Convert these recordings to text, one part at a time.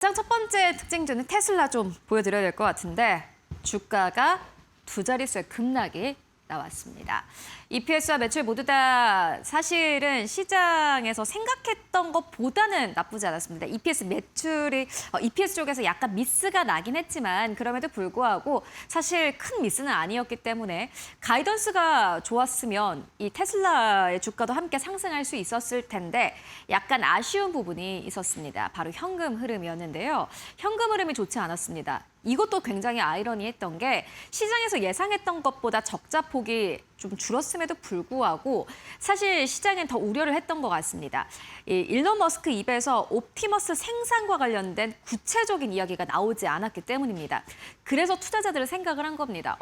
장 첫 번째 특징주는 테슬라 좀 보여드려야 될 것 같은데 주가가 두 자릿수의 급락이 나왔습니다. EPS와 매출 모두 다 사실은 시장에서 생각했던 것보다는 나쁘지 않았습니다. EPS 쪽에서 약간 미스가 나긴 했지만 그럼에도 불구하고 사실 큰 미스는 아니었기 때문에 가이던스가 좋았으면 이 테슬라의 주가도 함께 상승할 수 있었을 텐데 약간 아쉬운 부분이 있었습니다. 바로 현금 흐름이었는데요. 현금 흐름이 좋지 않았습니다. 이것도 굉장히 아이러니했던 게 시장에서 예상했던 것보다 적자 폭이 좀 줄었음에도 불구하고 사실 시장엔 더 우려를 했던 것 같습니다. 일론 머스크 입에서 옵티머스 생산과 관련된 구체적인 이야기가 나오지 않았기 때문입니다. 그래서 투자자들은 생각을 한 겁니다.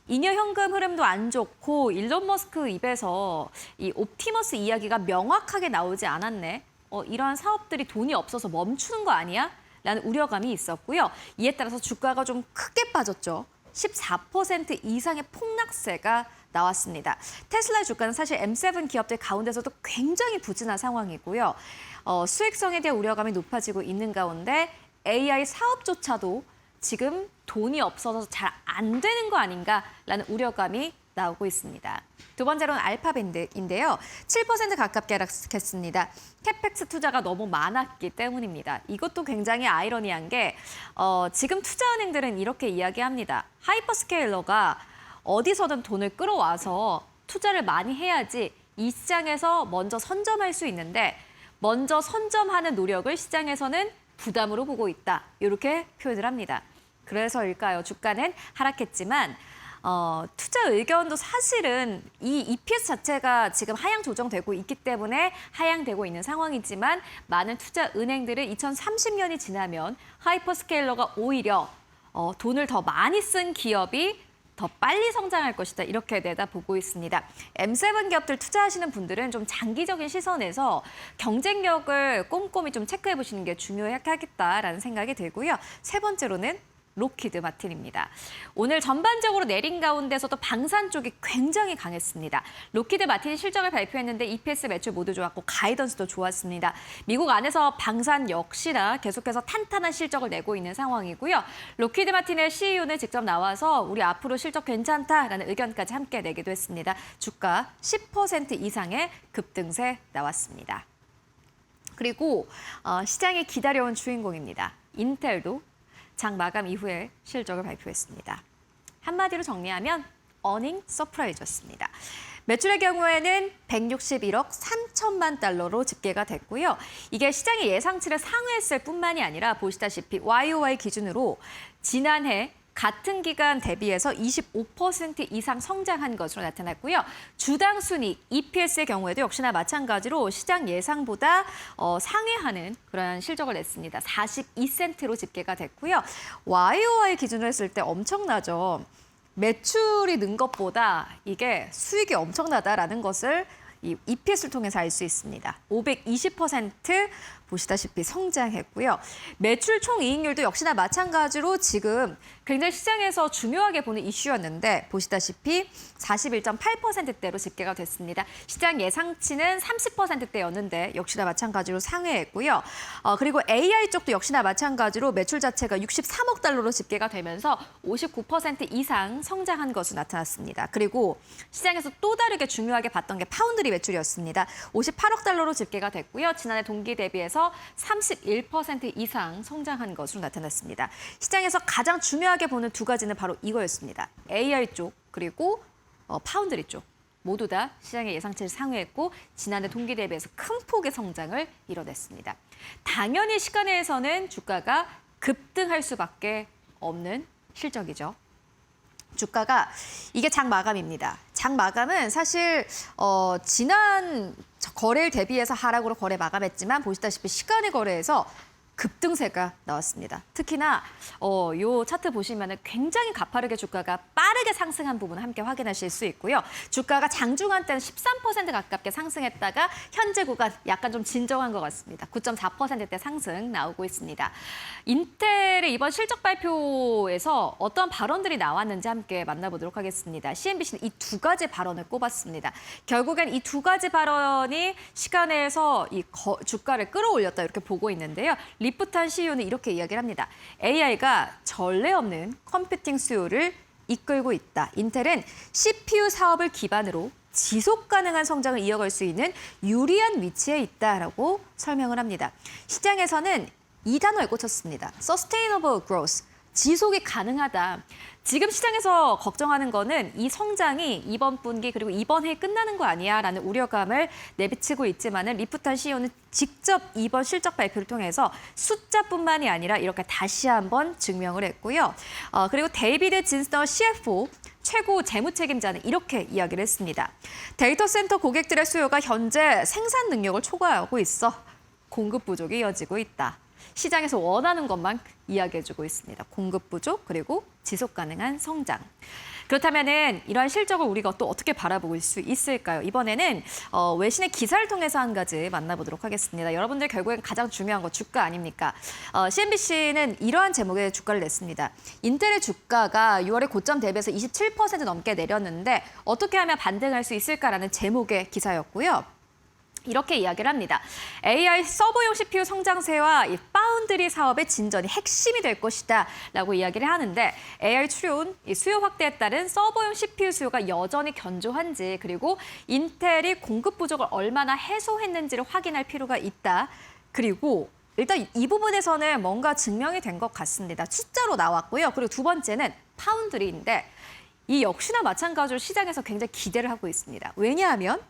잉여 현금 흐름도 안 좋고 일론 머스크 입에서 이 옵티머스 이야기가 명확하게 나오지 않았네. 이러한 사업들이 돈이 없어서 멈추는 거 아니야? 라는 우려감이 있었고요. 이에 따라서 주가가 좀 크게 빠졌죠. 14% 이상의 폭락세가 나왔습니다. 테슬라의 주가는 사실 M7 기업들 가운데서도 굉장히 부진한 상황이고요. 수익성에 대한 우려감이 높아지고 있는 가운데 AI 사업조차도 지금 돈이 없어서 잘 안 되는 거 아닌가라는 우려감이 나오고 있습니다. 두 번째로는 알파밴드인데요. 7% 가깝게 하락했습니다. 캐펙스 투자가 너무 많았기 때문입니다. 이것도 굉장히 아이러니한 게 지금 투자은행들은 이렇게 이야기합니다. 하이퍼스케일러가 어디서든 돈을 끌어와서 투자를 많이 해야지 이 시장에서 먼저 선점할 수 있는데 먼저 선점하는 노력을 시장에서는 부담으로 보고 있다. 이렇게 표현을 합니다. 그래서일까요? 주가는 하락했지만 투자 의견도 사실은 이 EPS 자체가 지금 하향 조정되고 있기 때문에 하향되고 있는 상황이지만 많은 투자 은행들은 2030년이 지나면 하이퍼스케일러가 오히려 돈을 더 많이 쓴 기업이 더 빨리 성장할 것이다. 이렇게 내다보고 있습니다. M7 기업들 투자하시는 분들은 좀 장기적인 시선에서 경쟁력을 꼼꼼히 좀 체크해 보시는 게 중요하겠다라는 생각이 들고요. 세 번째로는 록히드 마틴입니다. 오늘 전반적으로 내린 가운데서도 방산 쪽이 굉장히 강했습니다. 록히드 마틴이 실적을 발표했는데 EPS 매출 모두 좋았고 가이던스도 좋았습니다. 미국 안에서 방산 역시나 계속해서 탄탄한 실적을 내고 있는 상황이고요. 록히드 마틴의 CEO는 직접 나와서 우리 앞으로 실적 괜찮다라는 의견까지 함께 내기도 했습니다. 주가 10% 이상의 급등세 나왔습니다. 그리고 시장이 기다려온 주인공입니다. 인텔도 장 마감 이후에 실적을 발표했습니다. 한마디로 정리하면 어닝 서프라이즈였습니다. 매출의 경우에는 161억 3천만 달러로 집계가 됐고요. 이게 시장의 예상치를 상회했을 뿐만이 아니라 보시다시피 YOY 기준으로 지난해 같은 기간 대비해서 25% 이상 성장한 것으로 나타났고요. 주당 순이익, EPS의 경우에도 역시나 마찬가지로 시장 예상보다 상회하는 그런 실적을 냈습니다. 42센트로 집계가 됐고요. YOY 기준으로 했을 때 엄청나죠. 매출이 는 것보다 이게 수익이 엄청나다라는 것을 이 EPS를 통해서 알 수 있습니다. 520% 보시다시피 성장했고요. 매출 총이익률도 역시나 마찬가지로 지금 굉장히 시장에서 중요하게 보는 이슈였는데 보시다시피 41.8%대로 집계가 됐습니다. 시장 예상치는 30%대였는데 역시나 마찬가지로 상회했고요. 그리고 AI 쪽도 역시나 마찬가지로 매출 자체가 63억 달러로 집계가 되면서 59% 이상 성장한 것으로 나타났습니다. 그리고 시장에서 또 다르게 중요하게 봤던 게 파운드리 매출이었습니다. 58억 달러로 집계가 됐고요. 지난해 동기 대비해서 31% 이상 성장한 것으로 나타났습니다. 시장에서 가장 중요하게 보는 두 가지는 바로 이거였습니다. AI 쪽 그리고 파운드리 쪽 모두 다 시장의 예상치를 상회했고 지난해 동기 대비해서 큰 폭의 성장을 이뤄냈습니다. 당연히 시간에서는 주가가 급등할 수밖에 없는 실적이죠. 주가가 이게 장 마감입니다. 장 마감은 사실 지난 거래일 대비해서 하락으로 거래 마감했지만 보시다시피 시간의 거래에서 급등세가 나왔습니다. 특히나 요 차트 보시면 굉장히 가파르게 주가가 빠르게 상승한 부분을 함께 확인하실 수 있고요. 주가가 장중한 때는 13% 가깝게 상승했다가 현재 구간 약간 좀 진정한 것 같습니다. 9.4%대 상승 나오고 있습니다. 인텔의 이번 실적 발표에서 어떤 발언들이 나왔는지 함께 만나보도록 하겠습니다. CNBC는 이 두 가지 발언을 꼽았습니다. 결국엔 이 두 가지 발언이 시간에서 이 주가를 끌어올렸다 이렇게 보고 있는데요. 리프탄 CEO는 이렇게 이야기를 합니다. AI가 전례 없는 컴퓨팅 수요를 이끌고 있다. 인텔은 CPU 사업을 기반으로 지속 가능한 성장을 이어갈 수 있는 유리한 위치에 있다라고 설명을 합니다. 시장에서는 이 단어에 꽂혔습니다. Sustainable growth, 지속이 가능하다. 지금 시장에서 걱정하는 거는 이 성장이 이번 분기 그리고 이번 해에 끝나는 거 아니야라는 우려감을 내비치고 있지만은 리프탄 CEO는 직접 이번 실적 발표를 통해서 숫자뿐만이 아니라 이렇게 다시 한번 증명을 했고요. 그리고 데이비드 진스터 CFO 최고 재무 책임자는 이렇게 이야기를 했습니다. 데이터 센터 고객들의 수요가 현재 생산 능력을 초과하고 있어 공급 부족이 이어지고 있다. 시장에서 원하는 것만 이야기해주고 있습니다. 공급 부족 그리고 지속 가능한 성장. 그렇다면은 이러한 실적을 우리가 또 어떻게 바라볼 수 있을까요? 이번에는 외신의 기사를 통해서 한 가지 만나보도록 하겠습니다. 여러분들 결국엔 가장 중요한 거 주가 아닙니까? CNBC는 이러한 제목의 주가를 냈습니다. 인텔의 주가가 6월에 고점 대비해서 27% 넘게 내렸는데 어떻게 하면 반등할 수 있을까라는 제목의 기사였고요. 이렇게 이야기를 합니다. AI 서버용 CPU 성장세와 이 파운드리 사업의 진전이 핵심이 될 것이다 라고 이야기를 하는데 AI 출현, 이 수요 확대에 따른 서버용 CPU 수요가 여전히 견조한지 그리고 인텔이 공급 부족을 얼마나 해소했는지를 확인할 필요가 있다. 그리고 일단 이 부분에서는 뭔가 증명이 된 것 같습니다. 숫자로 나왔고요. 그리고 두 번째는 파운드리인데 이 역시나 마찬가지로 시장에서 굉장히 기대를 하고 있습니다. 왜냐하면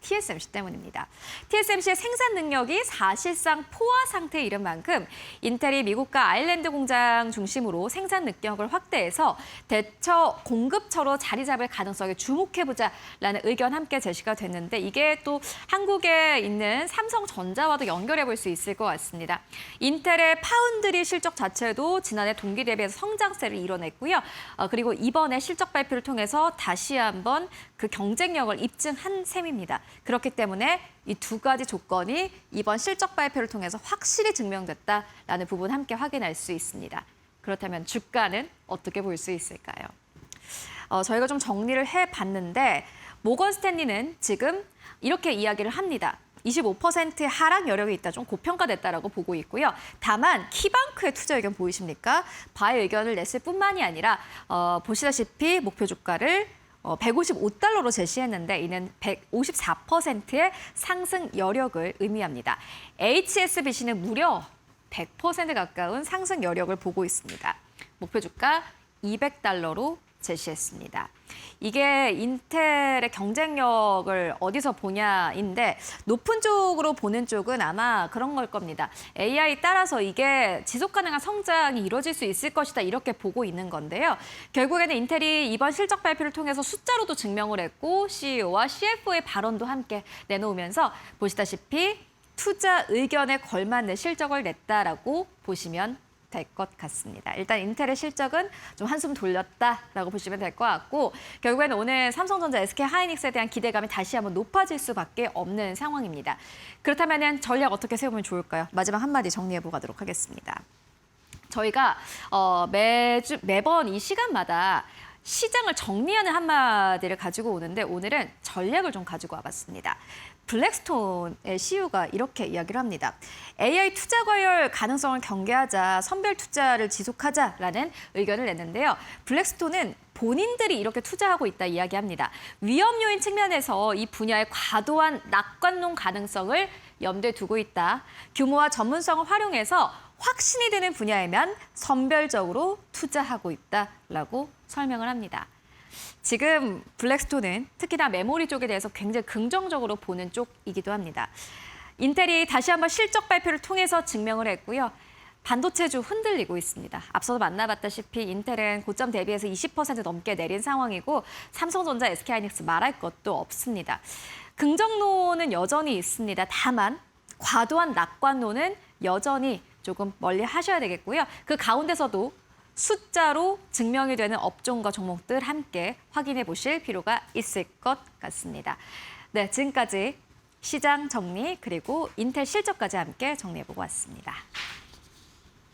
TSMC 때문입니다. TSMC의 생산 능력이 사실상 포화 상태에 이른 만큼 인텔이 미국과 아일랜드 공장 중심으로 생산 능력을 확대해서 대처 공급처로 자리 잡을 가능성에 주목해보자라는 의견 함께 제시가 됐는데 이게 또 한국에 있는 삼성전자와도 연결해 볼 수 있을 것 같습니다. 인텔의 파운드리 실적 자체도 지난해 동기 대비해서 성장세를 이뤄냈고요. 그리고 이번에 실적 발표를 통해서 다시 한번 그 경쟁력을 입증한 셈입니다. 그렇기 때문에 이 두 가지 조건이 이번 실적 발표를 통해서 확실히 증명됐다라는 부분 함께 확인할 수 있습니다. 그렇다면 주가는 어떻게 볼 수 있을까요? 저희가 좀 정리를 해봤는데 모건 스탠리는 지금 이렇게 이야기를 합니다. 25%의 하락 여력이 있다, 좀 고평가됐다라고 보고 있고요. 다만 키방크의 투자 의견 보이십니까? 바의 의견을 냈을 뿐만이 아니라 보시다시피 목표 주가를 155달러로 제시했는데 이는 154%의 상승 여력을 의미합니다. HSBC는 무려 100% 가까운 상승 여력을 보고 있습니다. 목표 주가 200달러로 제시했습니다. 이게 인텔의 경쟁력을 어디서 보냐인데 높은 쪽으로 보는 쪽은 아마 그런 걸 겁니다. AI 따라서 이게 지속 가능한 성장이 이루어질 수 있을 것이다 이렇게 보고 있는 건데요. 결국에는 인텔이 이번 실적 발표를 통해서 숫자로도 증명을 했고 CEO와 CFO의 발언도 함께 내놓으면서 보시다시피 투자 의견에 걸맞는 실적을 냈다라고 보시면 될 것 같습니다. 일단 인텔의 실적은 좀 한숨 돌렸다라고 보시면 될 것 같고 결국에는 오늘 삼성전자, SK하이닉스에 대한 기대감이 다시 한번 높아질 수밖에 없는 상황입니다. 그렇다면 전략 어떻게 세우면 좋을까요? 마지막 한마디 정리해보고 가도록 하겠습니다. 저희가 매번 이 시간마다 시장을 정리하는 한마디를 가지고 오는데 오늘은 전략을 좀 가지고 와봤습니다. 블랙스톤의 CEO가 이렇게 이야기를 합니다. AI 투자 과열 가능성을 경계하자, 선별 투자를 지속하자라는 의견을 냈는데요. 블랙스톤은 본인들이 이렇게 투자하고 있다 이야기합니다. 위험 요인 측면에서 이 분야의 과도한 낙관론 가능성을 염두에 두고 있다. 규모와 전문성을 활용해서 확신이 드는 분야에만 선별적으로 투자하고 있다라고 설명을 합니다. 지금 블랙스톤은 특히나 메모리 쪽에 대해서 굉장히 긍정적으로 보는 쪽이기도 합니다. 인텔이 다시 한번 실적 발표를 통해서 증명을 했고요. 반도체주 흔들리고 있습니다. 앞서도 만나봤다시피 인텔은 고점 대비해서 20% 넘게 내린 상황이고 삼성전자, SK하이닉스 말할 것도 없습니다. 긍정론은 여전히 있습니다. 다만 과도한 낙관론은 여전히 조금 멀리 하셔야 되겠고요. 그 가운데서도 숫자로 증명이 되는 업종과 종목들 함께 확인해 보실 필요가 있을 것 같습니다. 네, 지금까지 시장 정리 그리고 인텔 실적까지 함께 정리해보고 왔습니다.